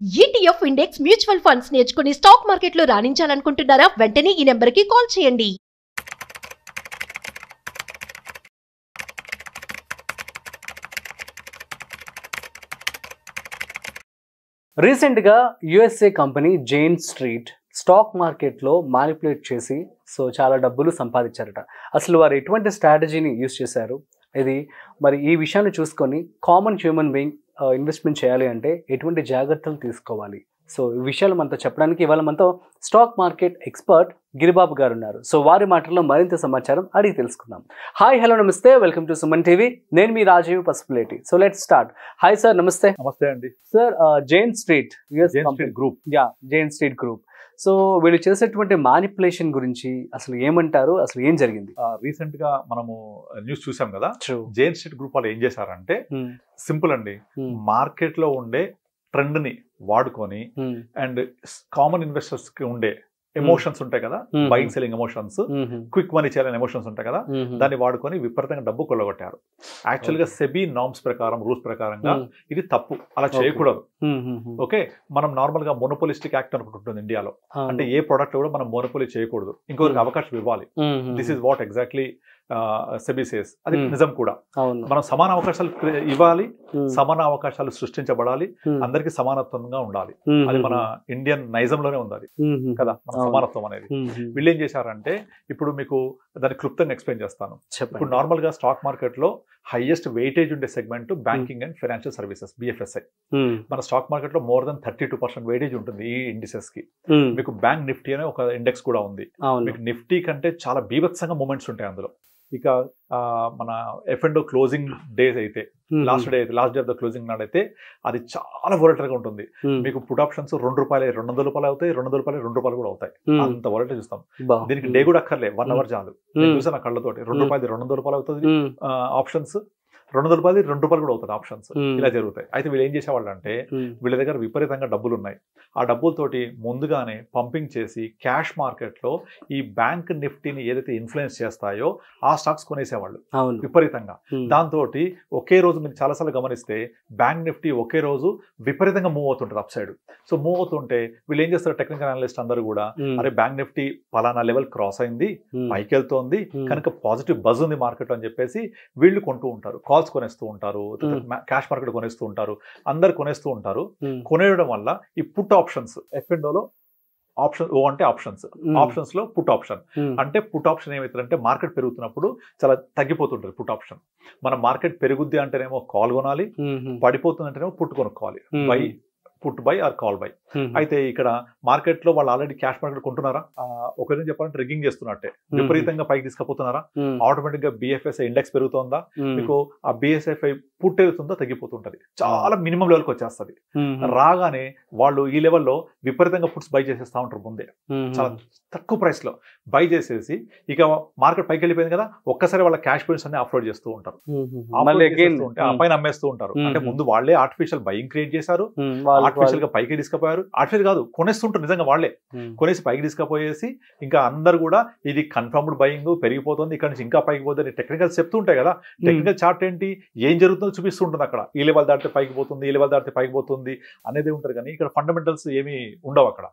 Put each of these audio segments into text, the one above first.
ETF index mutual funds నేర్చుకుని stock మార్కెట్లో రాణించాలనుకుంటున్నారా? వెంటనే ఈ నెంబర్కి కాల్ చేయండి. రీసెంట్గా USA company Jain street stock మార్కెట్లో మానిపులేట్ చేసి చాలా డబ్బులు సంపాదించారట. అసలు వారు ఎటువంటి స్ట్రాటజీని యూజ్ చేశారు, ఇది మరి ఈ విషయాన్ని చూసుకొని కామన్ హ్యూమన్ బీయింగ్ ఇన్వెస్ట్మెంట్ చేయాలి అంటే ఎటువంటి జాగ్రత్తలు తీసుకోవాలి, ఈ విషయాలు మనతో చెప్పడానికి ఇవాళ మనతో స్టాక్ మార్కెట్ ఎక్స్పర్ట్ గిరిబాబు గారు ఉన్నారు. వారి మాటల్లో మరింత సమాచారం అడిగి తెలుసుకుందాం. హాయ్, హలో, నమస్తే, వెల్కమ్ టు సుమన్ టీవీ. నేను మీ Rajeev Pasupuleti. Let's start. Hi sir, నమస్తే. నమస్తే అండి sir. Jain street group, Jain street group. వీళ్ళు చేసేటువంటి మానిపులేషన్ గురించి అసలు ఏమంటారు, అసలు ఏం జరిగింది? రీసెంట్ గా మనము న్యూస్ చూసాం కదా. జైన్ స్ట్రీట్ గ్రూప్ వాళ్ళు ఏం చేశారంటే సింపుల్ అండి, మార్కెట్ లో ఉండే ట్రెండ్ ని వాడుకొని అండ్ కామన్ ఇన్వెస్టర్స్ కి ఉండే ఎమోషన్స్ ఉంటాయి కదా, buying selling emotions, quick money చేయాలని ఎమోషన్స్ ఉంటాయి కదా, దాన్ని వాడుకొని విపరీతంగా డబ్బు కొల్లగొట్టారు. యాక్చువల్ గా సెబీ నార్మ్స్ ప్రకారం, రూల్స్ ప్రకారంగా ఇది తప్పు, అలా చేయకూడదు. ఓకే, మనం నార్మల్ గా మోనోపోలిస్టిక్ యాక్ట్ అనుకుంటుంది ఇండియాలో. అంటే ఏ ప్రొడక్ట్ కూడా మనం మోనోపోలీ చేయకూడదు, ఇంకొకరికి అవకాశం ఇవ్వాలి. This is what exactly SEBI says. అది నిజం కూడా. మనం సమాన అవకాశాలు ఇవ్వాలి, సమాన అవకాశాలు సృష్టించబడాలి, అందరికి సమానత్వంగా ఉండాలి. అది మన ఇండియన్ నైజంలోనే ఉంది, అది కదా మన సమానత్వం అనేది. వీళ్ళు ఏం చేశారంటే, ఇప్పుడు మీకు దాన్ని క్లుప్తంగా ఎక్స్ప్లెయిన్ చేస్తాను. ఇప్పుడు నార్మల్ గా స్టాక్ మార్కెట్ లో హైయెస్ట్ వెయిటేజ్ ఉండే segment banking and financial services, BFSI. మన స్టాక్ మార్కెట్ లో మోర్ దెన్ 32% వెయిటేజ్ ఉంటుంది ఈ ఇండిసెస్ కి. మీకు బ్యాంక్ నిఫ్టీ అనే ఒక ఇండెక్స్ కూడా ఉంది. మీకు నిఫ్టీ కంటే చాలా బీభత్సంగా మూమెంట్స్ ఉంటాయి అందులో. ఇక మన F&O క్లోజింగ్ డేస్ అయితే, last day of the closing నాడు అయితే అది చాలా వోలటైల్ గా ఉంటుంది. మీకు పుట్ ఆప్షన్స్ ₹2 200 అవుతాయి, ₹2 కూడా అవుతాయి. అంత వోలటైల్ చూస్తాం. దీనికి డే కూడా అక్కర్లే, 1 అవర్ చాలు. నేను చూసాను కళ్ళతోటి. ₹2 అవుతుంది ఆప్షన్స్, ₹2 కూడా అవుతుంది ఆప్షన్స్. ఇలా జరుగుతాయి. అయితే వీళ్ళు ఏం చేసేవాళ్ళు అంటే, వీళ్ళ దగ్గర విపరీతంగా డబ్బులు ఉన్నాయి. ఆ డబ్బులతోటి ముందుగానే పంపింగ్ చేసి క్యాష్ మార్కెట్ లో ఈ బ్యాంక్ నిఫ్టీని ఏదైతే ఇన్ఫ్లుయెన్స్ చేస్తాయో ఆ స్టాక్స్ కొనేసేవాళ్ళు విపరీతంగా. దాంతో ఒకే రోజు మీరు చాలాసార్లు గమనిస్తే బ్యాంక్ నిఫ్టీ ఒకే రోజు విపరీతంగా మూవ్ అవుతుంటుంది అప్ సైడ్. మూవ్ అవుతుంటే వీళ్ళు ఏం చేస్తారు, టెక్నికల్ అనలిస్ట్ అందరూ కూడా, అరే బ్యాంక్ నిఫ్టీ పలానా లెవెల్ క్రాస్ అయింది, పైకి వెళ్తోంది కనుక పాజిటివ్ బజ్ ఉంది మార్కెట్ అని చెప్పేసి వీళ్ళు కొంటూ ఉంటారు. కాల్స్ కొనేస్తూ ఉంటారు, క్యాష్ మార్కెట్ కొనేస్తూ ఉంటారు, అందరు కొనేస్తూ ఉంటారు. కొనేయడం వల్ల ఈ పుట్ ఆప్షన్స్, F&Oలో ఆప్షన్, ఓ అంటే ఆప్షన్స్ లో పుట్ ఆప్షన్ అంటే, పుట్ ఆప్షన్ ఏమవుతుందంటే మార్కెట్ పెరుగుతున్నప్పుడు చాలా తగ్గిపోతుంటది పుట్ ఆప్షన్. మన మార్కెట్ పెరుగుద్ది అంటేనేమో కాల్ కొనాలి, పడిపోతుందంటేనేమో పుట్ కొనుక్కోవాలి. Put buy or call buy. అయితే ఇక్కడ మార్కెట్ లో వాళ్ళు ఆల్రెడీ క్యాష్ మార్కెట్ కొంటున్నారా, ఒక విధంగా చెప్పాలంటే రిగ్గింగ్ చేస్తున్నట్టే, విపరీతంగా పైకి తీసుకుపోతున్నారా, ఆటోమేటిక్ గా BFSI ఇండెక్స్ పెరుగుతుందా, మీకు ఆ BSFI పుట్ వెళ్తుందా, తగ్గిపోతుంటది, చాలా మినిమం లెవెల్కి వచ్చేస్తుంది. రాగానే వాళ్ళు ఈ లెవెల్లో విపరీతంగా పుట్స్ బై చేసేస్తా ఉంటారు ముందే, చాలా తక్కువ ప్రైస్ లో బై చేసేసి, ఇక మార్కెట్ పైకి వెళ్ళిపోయింది కదా, ఒక్కసారి వాళ్ళ క్యాష్ పాయింట్స్ అన్ని ఆఫ్లోడ్ చేస్తూ ఉంటారు, ఆ పైన అమ్మేస్తూ ఉంటారు. అంటే ముందు వాళ్ళే ఆర్టిఫిషియల్ బయింగ్ క్రియేట్ చేశారు, ఆర్టిఫిషియల్ గా పైకి తీసుకుపోయారు. ఆర్టిఫిషియల్ కాదు, కొనేస్తుంటారు నిజంగా వాళ్ళే, కొనేసి పైకి తీసుకుపోయేసి ఇంకా అందరు కూడా ఇది కన్ఫర్మ్డ్ బయింగ్ పెరిగిపోతుంది, ఇక్కడ నుంచి ఇంకా పైకి పోతుంది. టెక్నికల్ చెప్తూ ఉంటాయి కదా, టెక్నికల్ చార్ట్ ఏంటి, ఏం జరుగుతుందో చూపిస్తూ ఉంటుంది. అక్కడ ఈ లెవెల్ దాటితే పైకి పోతుంది, ఈ లెవెల్ దాటితే పైకి పోతుంది అనేది ఉంటారు, కానీ ఇక్కడ ఫండమెంటల్స్ ఏమి ఉండవు అక్కడ.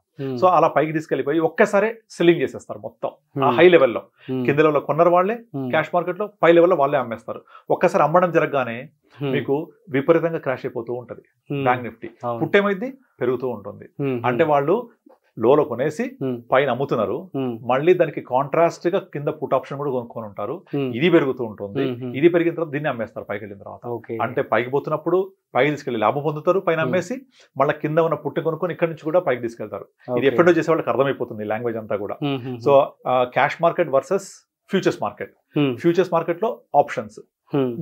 అలా పైకి తీసుకెళ్లిపోయి ఒక్కసారి సెల్లింగ్ చేసేస్తారు మొత్తం ఆ హై లెవెల్లో. కింద లెవెల్లో కొన్నారు వాళ్ళే క్యాష్ మార్కెట్ లో, పై లెవెల్లో వాళ్ళే అమ్మేస్తారు. ఒక్కసారి అమ్మడం జరగగానే మీకు విపరీతంగా క్రాష్ అయిపోతూ ఉంటది బ్యాంక్ నిఫ్టీ. పుట్టేమైంది, పెరుగుతూ ఉంటుంది. అంటే వాళ్ళు లోలో కొనేసి పైన అమ్ముతున్నారు, మళ్ళీ దానికి కాంట్రాస్ట్ గా కింద పుట్ ఆప్షన్ కూడా కొనుక్కొని ఉంటారు. ఇది పెరుగుతూ ఉంటుంది, ఇది పెరిగిన తర్వాత దీన్ని అమ్మేస్తారు పైకి వెళ్ళిన తర్వాత. అంటే పైకి పోతున్నప్పుడు పైకి తీసుకెళ్లి లాభం పొందుతారు, పైన అమ్మేసి మళ్ళీ కింద ఉన్న పుట్టి కొనుక్కొని ఇక్కడ నుంచి కూడా పైకి తీసుకెళ్తారు. ఇది ఎప్పుడో చేసే వాళ్ళకి అర్థమైపోతుంది లాంగ్వేజ్ అంతా కూడా. Cash market versus futures market. Futures market లో ఆప్షన్స్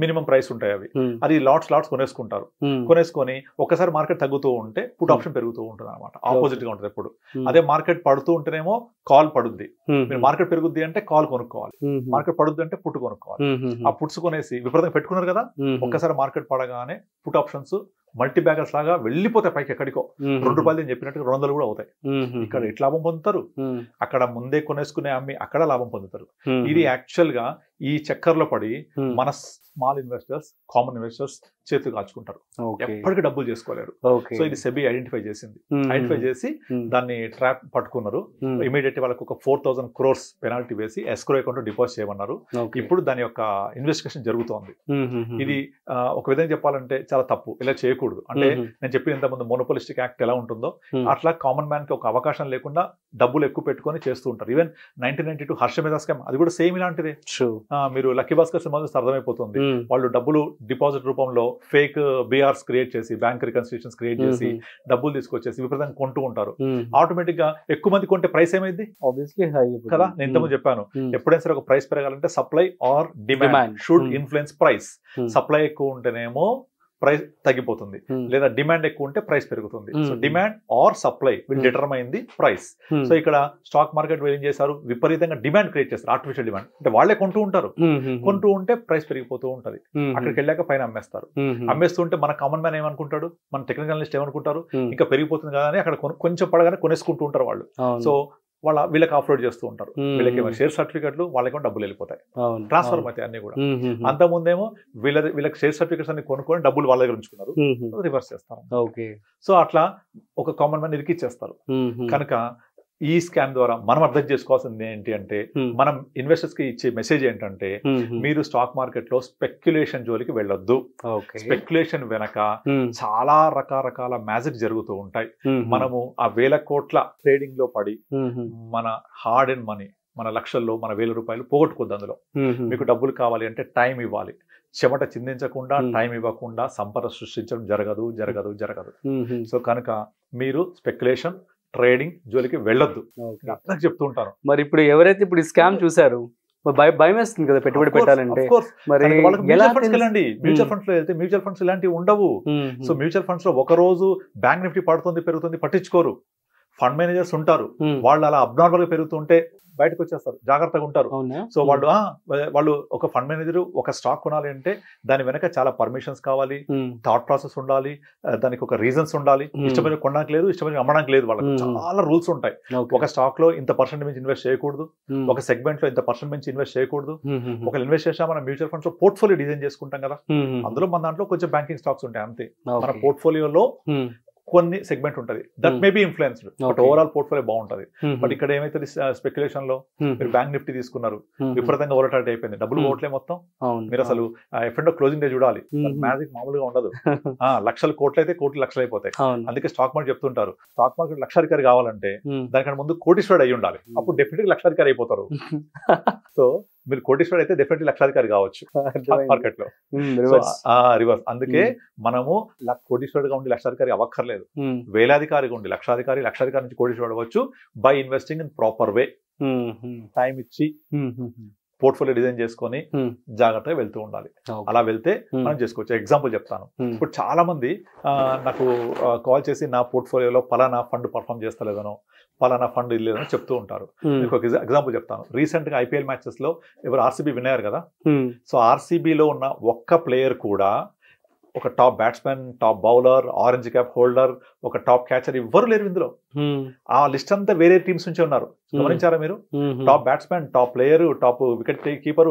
మినిమం ప్రైస్ ఉంటాయి, అవి అది లాట్స్ కొనేసుకుంటారు. కొనేసుకొని ఒకసారి మార్కెట్ తగ్గుతూ ఉంటే పుట్ ఆప్షన్ పెరుగుతూ ఉంటుంది అనమాట, ఆపోజిట్ గా ఉంటుంది ఎప్పుడు. అదే మార్కెట్ పడుతూ ఉంటేనేమో కాల్ పడుద్ది, మీరు మార్కెట్ పెరుగుద్ది అంటే కాల్ కొనుక్కోవాలి, మార్కెట్ పడుద్ది అంటే పుట్ కొనుక్కోవాలి. ఆ పుట్స్ కొనేసి విపరీతంగా పెట్టుకున్నారు కదా, ఒక్కసారి మార్కెట్ పడగానే పుట్ ఆప్షన్స్ మల్టీ బ్యాగర్స్ లాగా వెళ్ళిపోతాయి పైకి, ఎక్కడికో ₹2 అని చెప్పినట్టు 200 కూడా అవుతాయి. ఇక్కడ ఎట్లా లాభం పొందుతారు, అక్కడ ముందే కొనేసుకునే అమ్మి అక్కడ లాభం పొందుతారు. ఇది యాక్చువల్ గా ఈ చక్కర్లో పడి మన స్మాల్ ఇన్వెస్టర్స్, కామన్ ఇన్వెస్టర్స్ చేతులు కాచుకుంటారు, ఎప్పటికీ డబ్బులు చేసుకోలేరు. సో ఇది సెబీ ఐడెంటిఫై చేసింది. ఐడెంటిఫై చేసి దాన్ని ట్రాప్ పట్టుకున్నారు. ఇమీడియట్ వాళ్ళకి ఒక 4,000 crores పెనాల్టీ వేసి ఎస్క్రో అకౌంట్ డిపాజిట్ చేయమన్నారు. ఇప్పుడు దాని యొక్క ఇన్వెస్టిగేషన్ జరుగుతోంది. ఇది ఒక విధంగా చెప్పాలంటే చాలా తప్పు, ఇలా చేయకూడదు. అంటే నేను చెప్పిన ఇంతకుముందు మోనోపోలిస్టిక్ యాక్ట్ ఎలా ఉంటుందో అట్లా కామన్ మ్యాన్ కి ఒక అవకాశం లేకుండా డబ్బులు ఎక్కువ పెట్టుకొని చేస్తూ ఉంటారు. ఈవెన్ 1992 హర్షమేధ స్కామ్ అది కూడా సేమ్ ఇలాంటిదే. మీరు లక్కీ భాస్కర్ సినిమా చూస్తే అర్థమైపోతుంది. వాళ్ళు డబ్బులు డిపాజిట్ రూపంలో ఫేక్ బిఆర్స్ క్రియేట్ చేసి, బ్యాంక్ రికన్స్ట్రక్షన్స్ క్రియేట్ చేసి డబ్బులు తీసుకొచ్చేసి విపరీతంగా కొంటూ ఉంటారు. ఆటోమేటిక్ గా ఎక్కువ మంది కొంటే ప్రైస్ ఏమైంది కదా. నేను ఇంతకుముందు చెప్పాను, ఎప్పుడైనా సరే ఒక ప్రైస్ పెరగాలంటే supply or demand should influence price. Supply ఎక్కువ ఉంటేనేమో ప్రైస్ తగ్గిపోతుంది, లేదా డిమాండ్ ఎక్కువ ఉంటే ప్రైస్ పెరుగుతుంది. So demand or supply will determine the price. So ఇక్కడ స్టాక్ మార్కెట్ ఏం చేశారు, విపరీతంగా డిమాండ్ క్రియేట్ చేస్తారు, ఆర్టిఫిషియల్ డిమాండ్. అంటే వాళ్ళే కొంటూ ఉంటారు, కొంటూ ఉంటే ప్రైస్ పెరిగిపోతూ ఉంటది. అక్కడికి వెళ్ళాక పైన అమ్మేస్తారు. అమ్మేస్తుంటే మన కామన్ మ్యాన్ ఏమనుకుంటాడు, మన టెక్నికల్ అనలిస్ట్ ఏమనుకుంటారు, ఇంకా పెరిగిపోతుంది కదా అని అక్కడ కొంచెం పడగానే కొనేసుకుంటూ ఉంటారు వాళ్ళు. సో వీళ్ళకి ఆఫ్లోడ్ చేస్తూ ఉంటారు. వీళ్ళకి షేర్ సర్టిఫికెట్లు వాళ్ళకి డబ్బులు వెళ్ళిపోతాయి, ట్రాన్స్ఫర్ అవుతాయి అన్ని కూడా. అంతకుముందేమో వీళ్ళకి షేర్ సర్టిఫికెట్స్ అన్ని కొనుక్కొని డబ్బులు వాళ్ళ దగ్గర ఉంచుకున్నారు, రివర్స్ చేస్తారు. సో అట్లా ఒక కామన్ మ్యాన్ ఇరికిచ్చేస్తారు. కనుక ఈ స్కామ్ ద్వారా మనం అర్థం చేసుకోవాల్సింది ఏంటి అంటే, మనం ఇన్వెస్టర్స్ కి ఇచ్చే మెసేజ్ ఏంటంటే, మీరు స్టాక్ మార్కెట్ లో స్పెక్యులేషన్ జోలికి వెళ్ళొద్దు. స్పెక్యులేషన్ వెనక చాలా రకరకాల మ్యాజిక్ జరుగుతూ ఉంటాయి. మనము ఆ 1,000 కోట్ల ట్రేడింగ్ లో పడి మన హార్డ్ అండ్ మనీ, మన లక్షల్లో మన 1,000 రూపాయలు పోగొట్టుకోద్దు. అందులో మీకు డబ్బులు కావాలి అంటే టైం ఇవ్వాలి. చెమట చిందించకుండా, టైం ఇవ్వకుండా సంపద సృష్టించడం జరగదు జరగదు జరగదు. సో కనుక మీరు స్పెక్యులేషన్, ట్రేడింగ్ జోలికి వెళ్ళొద్దు నాకు చెప్తూ ఉంటాను. మరి ఇప్పుడు ఎవరైతే ఇప్పుడు ఈ స్కామ్ చూసారు, భయం వేస్తుంది కదా పెట్టుబడి పెట్టాలంటే. మరి మ్యూచువల్ ఫండ్స్ వెళ్ళండి. మ్యూచువల్ ఫండ్స్ లో వెళ్తే మ్యూచువల్ ఫండ్స్ ఇలాంటివి ఉండవు. సో మ్యూచువల్ ఫండ్స్ లో ఒక రోజు బ్యాంక్ నిఫ్టీ పడుతుంది పెరుగుతుంది పట్టించుకోరు. ఫండ్ మేనేజర్స్ ఉంటారు, వాళ్ళు అలా అబ్నార్మల్ గా పెరుగుతుంటే బయటకు వచ్చేస్తారు, జాగ్రత్తగా ఉంటారు. సో వాళ్ళు ఒక ఫండ్ మేనేజర్ ఒక స్టాక్ కొనాలి అంటే దాని వెనక చాలా పర్మిషన్స్ కావాలి, థాట్ ప్రాసెస్ ఉండాలి, దానికి ఒక రీజన్స్ ఉండాలి. ఇష్టమైన కొనడానికి లేదు, ఇష్టమైన అమ్మడానికి లేదు, వాళ్ళకి చాలా రూల్స్ ఉంటాయి. ఒక స్టాక్ లో ఇంత పర్సెంట్ మించి ఇన్వెస్ట్ చేయకూడదు, ఒక సెగ్మెంట్ లో ఇంత పర్సెంట్ మించి ఇన్వెస్ట్ చేయకూడదు. ఒక ఇన్వెస్ట్ చేసినా మనం మ్యూచువల్ ఫండ్స్ లో పోర్ట్ఫోలియో డిజైన్ చేసుకుంటాం కదా, అందులో మన దాంట్లో కొంచెం బ్యాంకింగ్ స్టాక్స్ ఉంటాయి అంతే. మన పోర్ట్ఫోలియోలో కొన్ని సెగ్మెంట్ ఉంటది, that may be influenced, but overall portfolio బాగుంటుంది. బట్ ఇక్కడ ఏమైతే స్పెక్యులేషన్ లో మీరు బ్యాంక్ నిఫ్టీ తీసుకున్నారు, విపరీతంగా వోలటాలిటీ అయిపోయింది, డబ్బులు పోవట్లే మొత్తం. మీరు అసలు ఎఫ్ఎండో క్లోజింగ్ డే చూడాలి, మ్యాజిక్ మామూలుగా ఉండదు. లక్షల కోట్లు అయితే కోట్లు లక్షలు అయిపోతాయి. అందుకే స్టాక్ మార్కెట్ చెప్తుంటారు, స్టాక్ మార్కెట్ లక్షాధికారి కావాలంటే దానికంటే ముందు కోటీశ్వరుడు అయి ఉండాలి, అప్పుడు డెఫినెట్గా లక్షాధికారి అయిపోతారు. సో మీరు కోటీశ్వరుడు అయితే డెఫినెట్లీ లక్షాధికారి కావచ్చు స్టాక్ మార్కెట్ లో. రివర్స్. అందుకే మనము కోటీశ్వరుడుగా ఉండి లక్షాధికారి అవ్వక్కర్లేదు, వేలాధికారిగా ఉండి లక్షాధికారి నుంచి కోటీశ్వరుడు అవ్వచ్చు by investing in proper way. Time ఇచ్చి పోర్ట్ఫోలియో డిజైన్ చేసుకొని జాగ్రత్తగా వెళ్తూ ఉండాలి. అలా వెళ్తే మనం చేసుకోవచ్చు. ఎగ్జాంపుల్ చెప్తాను. ఇప్పుడు చాలా మంది నాకు కాల్ చేసి నా పోర్ట్ఫోలియోలో పలానా ఫండ్ పర్ఫామ్ చేస్తలేదనో, పలానా ఫండ్ లేదనో చెప్తూ ఉంటారు. మీకు ఒక ఎగ్జాంపుల్ చెప్తాను. రీసెంట్ గా ఐపీఎల్ మ్యాచెస్ లో ఎవరు ఆర్సీబీ విన్నారు కదా. సో ఆర్సీబీలో ఉన్న ఒక్క ప్లేయర్ కూడా, ఒక top batsmen, top bowler, orange cap holder, ఒక టాప్ క్యాచర్ ఎవ్వరు లేరు ఇందులో. ఆ లిస్ట్ అంతా వేరే టీమ్స్ నుంచి ఉన్నారు, గమనించారా మీరు? Top batsmen, top player, top wicket keeper,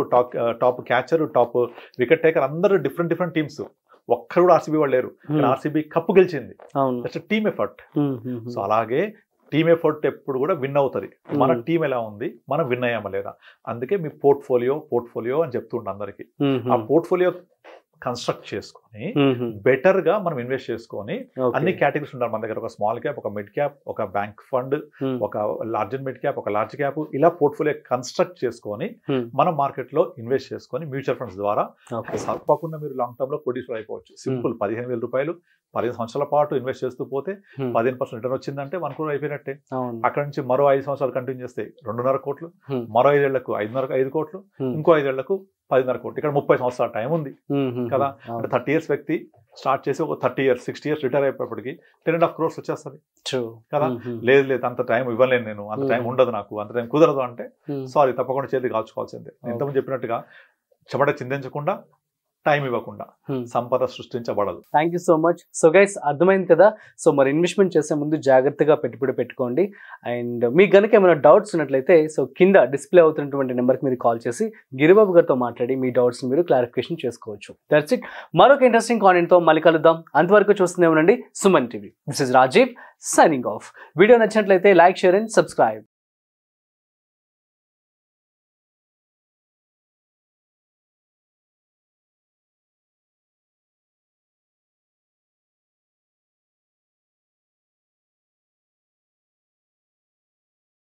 top catcher, top wicket taker, అందరూ డిఫరెంట్ టీమ్స్. ఒక్కరు కూడా ఆర్సీబీ వాళ్ళు లేరు. ఆర్సీబీ కప్పు గెలిచింది, టీమ్ ఎఫర్ట్. సో అలాగే టీమ్ ఎఫర్ట్ ఎప్పుడు కూడా విన్ అవుతుంది. మన టీం ఎలా ఉంది, మనం విన్ అయ్యామా లేదా. అందుకే మీ పోర్ట్ఫోలియో అని చెప్తుండే అందరికి. ఆ పోర్ట్ఫోలియో కన్స్ట్రక్ట్ చేసుకొని బెటర్ గా మనం ఇన్వెస్ట్ చేసుకొని, అన్ని కేటగిరీస్ ఉండాలి మన దగ్గర. ఒక స్మాల్ క్యాప్, ఒక మిడ్ క్యాప్, ఒక బ్యాంక్ ఫండ్, ఒక లార్జ్ అండ్ మిడ్ క్యాప్, ఒక లార్జ్ క్యాప్, ఇలా పోర్ట్ఫోలియో కన్స్ట్రక్ట్ చేసుకొని మనం మార్కెట్ లో ఇన్వెస్ట్ చేసుకొని మ్యూచువల్ ఫండ్స్ ద్వారా తప్పకుండా మీరు లాంగ్ టర్మ్ లో కోటీశ్వరుడు అయిపోవచ్చు. సింపుల్. 15,000 రూపాయలు 15 సంవత్సరాల పాటు ఇన్వెస్ట్ చేస్తూ పోతే 15% రిటర్న్ వచ్చిందంటే 1 crore అయిపోయినట్టే. అక్కడ నుంచి మరో 5 సంవత్సరాలు కంటిన్యూ చేస్తే 2.5 కోట్లు, మరో 5 ఏళ్లకు 5 కోట్లు, ఇంకో 5 ఏళ్లకు 10.5 కోట్లు. ఇక్కడ 30 సంవత్సరాల టైం ఉంది కదా. అంటే 30 years వ్యక్తి స్టార్ట్ చేసి ఒక 30 years 60 years రిటైర్ అయిపోయేప్పటికి 10.5 crores వచ్చేస్తుంది కదా. లేదు అంత టైం ఇవ్వలేను నేను, అంత టైం ఉండదు నాకు, అంత టైం కుదరదు అంటే సారీ, తప్పకుండా చేతి కాల్చుకోవాల్సిందే. ఇంతకుముందు చెప్పినట్టుగా చెమట చిందించకుండా టైం ఇవ్వకుండా సంపద సృష్టించబడదు. Thank you so much. So guys, అర్థమైంది కదా. సో మరి ఇన్వెస్ట్మెంట్ చేసే ముందు జాగ్రత్తగా పెట్టుబడి పెట్టుకోండి. అండ్ మీకు గనుక ఏమైనా డౌట్స్ ఉన్నట్లయితే సో కింద డిస్ప్లే అవుతున్నటువంటి నెంబర్కి మీరు కాల్ చేసి గిరిబాబు గారితో మాట్లాడి మీ డౌట్స్ మీరు క్లారిఫికేషన్ చేసుకోవచ్చు. That's it. మరొక ఇంట్రెస్టింగ్ కాంటెంట్తో మళ్ళీ కలుద్దాం. అంతవరకు చూస్తూనే ఉండండి Suman TV. This is Rajiv signing off. Video నచ్చినట్లయితే లైక్, షేర్ అండ్ సబ్స్క్రైబ్.